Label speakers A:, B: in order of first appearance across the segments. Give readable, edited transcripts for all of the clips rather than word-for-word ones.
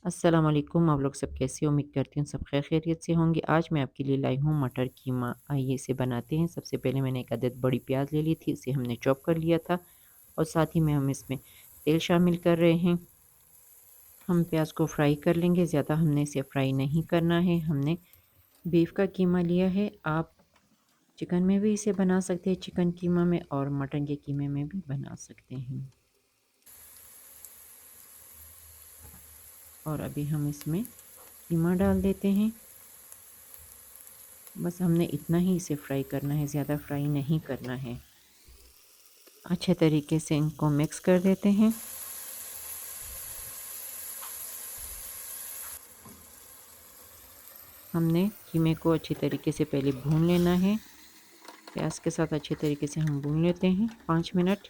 A: अस्सलाम वालेकुम। आप लोग सब कैसे हो? उम्मीद करती हूँ सब खैर खैरियत से होंगे। आज मैं आपके लिए लाई हूँ मटर कीमा। आइए इसे बनाते हैं। सबसे पहले मैंने एक अदद बड़ी प्याज ले ली थी, इसे हमने चॉप कर लिया था और साथ ही में हम इसमें तेल शामिल कर रहे हैं। हम प्याज को फ्राई कर लेंगे, ज़्यादा हमने इसे फ्राई नहीं करना है। हमने बीफ का कीमा लिया है, आप चिकन में भी इसे बना सकते हैं, चिकन कीमा में, और मटन के कीमे में भी बना सकते हैं। और अभी हम इसमें कीमा डाल देते हैं। बस हमने इतना ही इसे फ्राई करना है, ज़्यादा फ्राई नहीं करना है। अच्छे तरीके से इनको मिक्स कर देते हैं। हमने कीमे को अच्छी तरीके से पहले भून लेना है। प्याज के साथ अच्छे तरीके से हम भून लेते हैं 5 मिनट।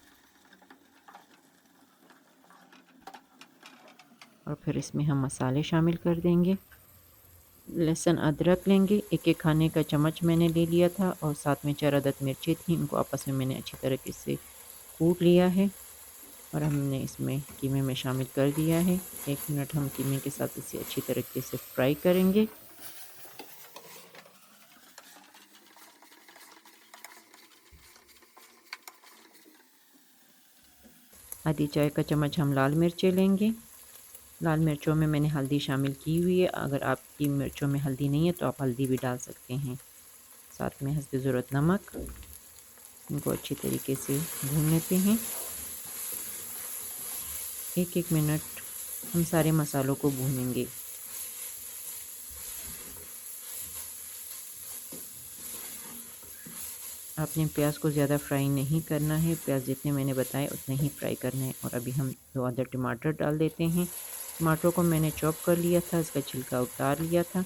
A: और फिर इसमें हम मसाले शामिल कर देंगे। लहसुन अदरक लेंगे, एक एक खाने का चम्मच मैंने ले लिया था, और साथ में 4 अदद मिर्ची थी, इनको आपस में मैंने अच्छी तरीके से कूट लिया है और हमने इसमें कीमे में शामिल कर दिया है। 1 मिनट हम कीमे के साथ इसे अच्छी तरीके से फ्राई करेंगे। आधी चाय का चम्मच हम लाल मिर्चें लेंगे। लाल मिर्चों में मैंने हल्दी शामिल की हुई है, अगर आपकी मिर्चों में हल्दी नहीं है तो आप हल्दी भी डाल सकते हैं। साथ में हस्ब ज़रूरत नमक। इनको अच्छी तरीके से भून लेते हैं। 1-1 मिनट हम सारे मसालों को भूनेंगे। आपने प्याज को ज़्यादा फ्राई नहीं करना है, प्याज जितने मैंने बताए उतने ही फ्राई करना है। और अभी हम 2 अदद टमाटर डाल देते हैं। टमाटरों को मैंने चॉप कर लिया था, इसका छिलका उतार लिया था।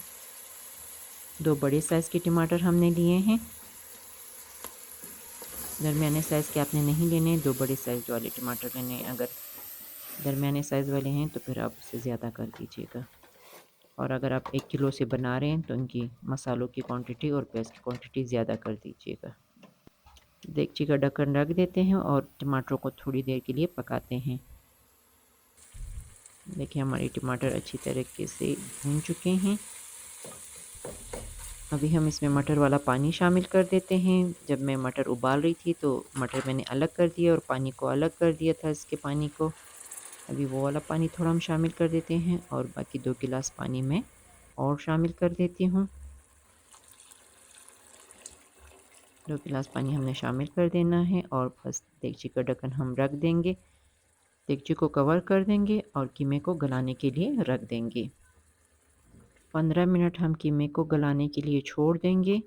A: 2 बड़े साइज़ के टमाटर हमने लिए हैं। दरमियाने साइज़ के आपने नहीं लेने, 2 बड़े साइज़ वाले टमाटर लेने हैं। अगर दरमियाने साइज़ वाले हैं तो फिर आप उससे ज़्यादा कर दीजिएगा। और अगर आप 1 किलो से बना रहे हैं तो इनकी मसालों की क्वांटिटी और प्याज की क्वांटिटी ज़्यादा कर दीजिएगा। देगची का ढक्कन रख देते हैं और टमाटरों को थोड़ी देर के लिए पकाते हैं। देखिए हमारे टमाटर अच्छी तरीके से भून चुके हैं। अभी हम इसमें मटर वाला पानी शामिल कर देते हैं। जब मैं मटर उबाल रही थी तो मटर मैंने अलग कर दिया और पानी को अलग कर दिया था, इसके पानी को। अभी वो वाला पानी थोड़ा हम शामिल कर देते हैं और बाकी 2 गिलास पानी मैं और शामिल कर देती हूँ। 2 गिलास पानी हमने शामिल कर देना है और बस देगची का ढक्कन हम रख देंगे। देगची को कवर कर देंगे और कीमे को गलाने के लिए रख देंगे। 15 मिनट हम कीमे को गलाने के लिए छोड़ देंगे।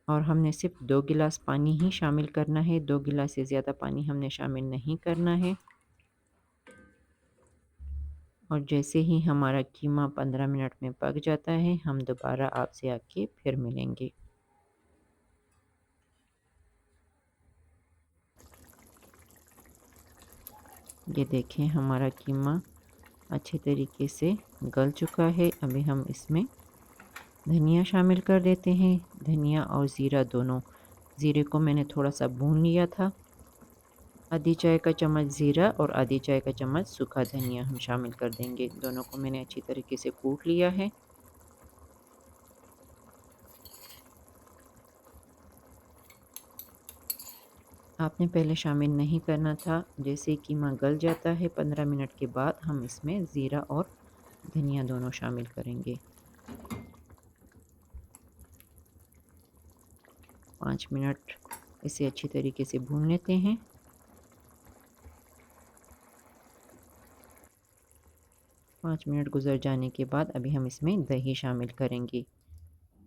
A: और हमने सिर्फ 2 गिलास पानी ही शामिल करना है, 2 गिलास से ज़्यादा पानी हमने शामिल नहीं करना है। और जैसे ही हमारा कीमा 15 मिनट में पक जाता है, हम दोबारा आपसे आके फिर मिलेंगे। ये देखें हमारा कीमा अच्छे तरीके से गल चुका है। अभी हम इसमें धनिया शामिल कर देते हैं। धनिया और ज़ीरा दोनों, ज़ीरे को मैंने थोड़ा सा भून लिया था। आधी चाय का चम्मच ज़ीरा और आधी चाय का चम्मच सूखा धनिया हम शामिल कर देंगे। दोनों को मैंने अच्छी तरीके से कूट लिया है। आपने पहले शामिल नहीं करना था। जैसे ही कीमा गल जाता है 15 मिनट के बाद हम इसमें ज़ीरा और धनिया दोनों शामिल करेंगे। 5 मिनट इसे अच्छी तरीके से भून लेते हैं। 5 मिनट गुज़र जाने के बाद अभी हम इसमें दही शामिल करेंगे।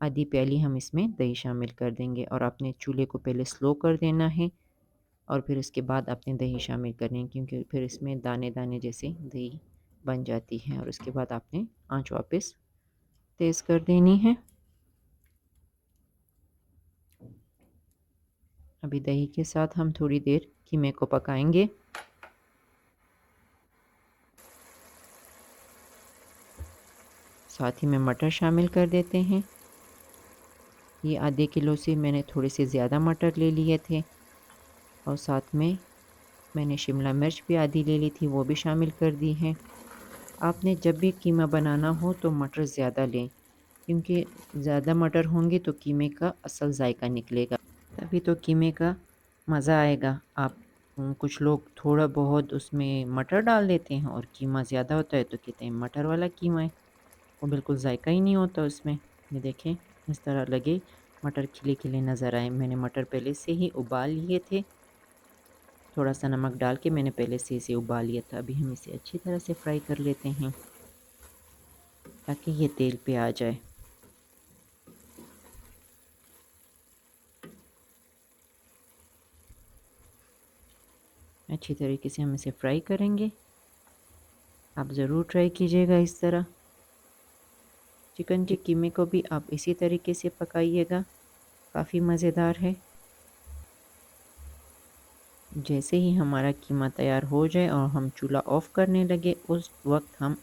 A: आधी प्याली हम इसमें दही शामिल कर देंगे और आपने चूल्हे को पहले स्लो कर देना है और फिर उसके बाद आपने दही शामिल करनी है, क्योंकि फिर इसमें दाने-दाने जैसे दही बन जाती है। और उसके बाद आपने आँच वापस तेज़ कर देनी है। अभी दही के साथ हम थोड़ी देर कीमे को पकाएंगे। साथ ही में मटर शामिल कर देते हैं। ये आधे किलो से मैंने थोड़े से ज़्यादा मटर ले लिए थे और साथ में मैंने शिमला मिर्च भी आधी ले ली थी, वो भी शामिल कर दी है। आपने जब भी कीमा बनाना हो तो मटर ज़्यादा लें, क्योंकि ज़्यादा मटर होंगे तो कीमे का असल ज़ायका निकलेगा, तभी तो कीमे का मज़ा आएगा। आप कुछ लोग थोड़ा बहुत उसमें मटर डाल देते हैं और कीमा ज़्यादा होता है तो कहते हैं मटर वाला कीमा है, वो बिल्कुल ज़ायका ही नहीं होता उसमें। ये देखें, इस तरह लगे मटर खिले-खिले नज़र आए। मैंने मटर पहले से ही उबाल लिए थे, थोड़ा-सा नमक डाल के मैंने पहले से इसे उबाल लिया था। अभी हम इसे अच्छी तरह से फ्राई कर लेते हैं ताकि ये तेल पे आ जाए। अच्छी तरीके से हम इसे फ्राई करेंगे। आप ज़रूर ट्राई कीजिएगा इस तरह। चिकन के कीमे को भी आप इसी तरीके से पकाइएगा, काफ़ी मज़ेदार है। जैसे ही हमारा कीमा तैयार हो जाए और हम चूल्हा ऑफ़ करने लगे, उस वक्त हम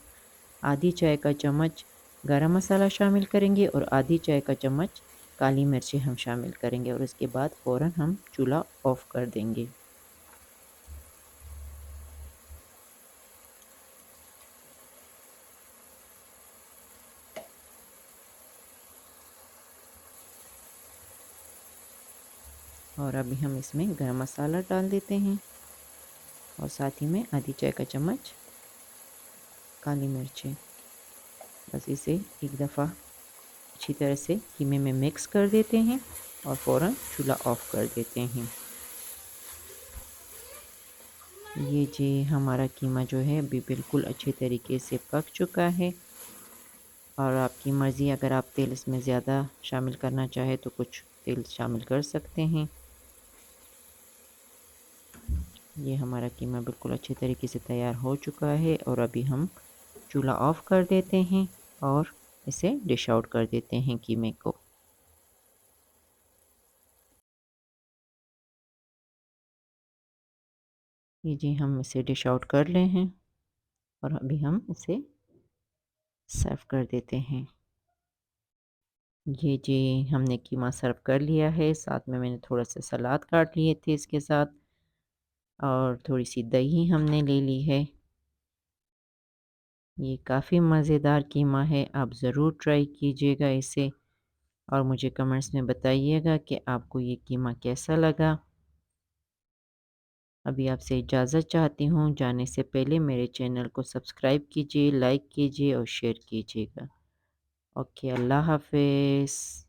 A: आधी चाय का चम्मच गरम मसाला शामिल करेंगे और आधी चाय का चम्मच काली मिर्ची हम शामिल करेंगे और उसके बाद फ़ौरन हम चूल्हा ऑफ़ कर देंगे। और अभी हम इसमें गरम मसाला डाल देते हैं और साथ ही में आधी चाय का चम्मच काली मिर्ची। बस इसे एक दफ़ा अच्छी तरह से कीमे में मिक्स कर देते हैं और फ़ौरन चूल्हा ऑफ़ कर देते हैं। ये जी हमारा कीमा जो है अभी बिल्कुल अच्छे तरीके से पक चुका है और आपकी मर्ज़ी, अगर आप तेल इसमें ज़्यादा शामिल करना चाहें तो कुछ तेल शामिल कर सकते हैं। ये हमारा कीमा बिल्कुल अच्छे तरीके से तैयार हो चुका है और अभी हम चूल्हा ऑफ़ कर देते हैं और इसे डिश आउट कर देते हैं कीमे को। ये जी हम इसे डिश आउट कर ले हैं और अभी हम इसे सर्व कर देते हैं। ये जी हमने कीमा सर्व कर लिया है, साथ में मैंने थोड़ा-सा सलाद काट लिए थे इसके साथ और थोड़ी-सी दही हमने ले ली है। ये काफ़ी मज़ेदार कीमा है, आप ज़रूर ट्राई कीजिएगा इसे और मुझे कमेंट्स में बताइएगा कि आपको ये कीमा कैसा लगा। अभी आपसे इजाज़त चाहती हूँ, जाने से पहले मेरे चैनल को सब्सक्राइब कीजिए, लाइक कीजिए और शेयर कीजिएगा। ओके, अल्लाह हाफ़िज़।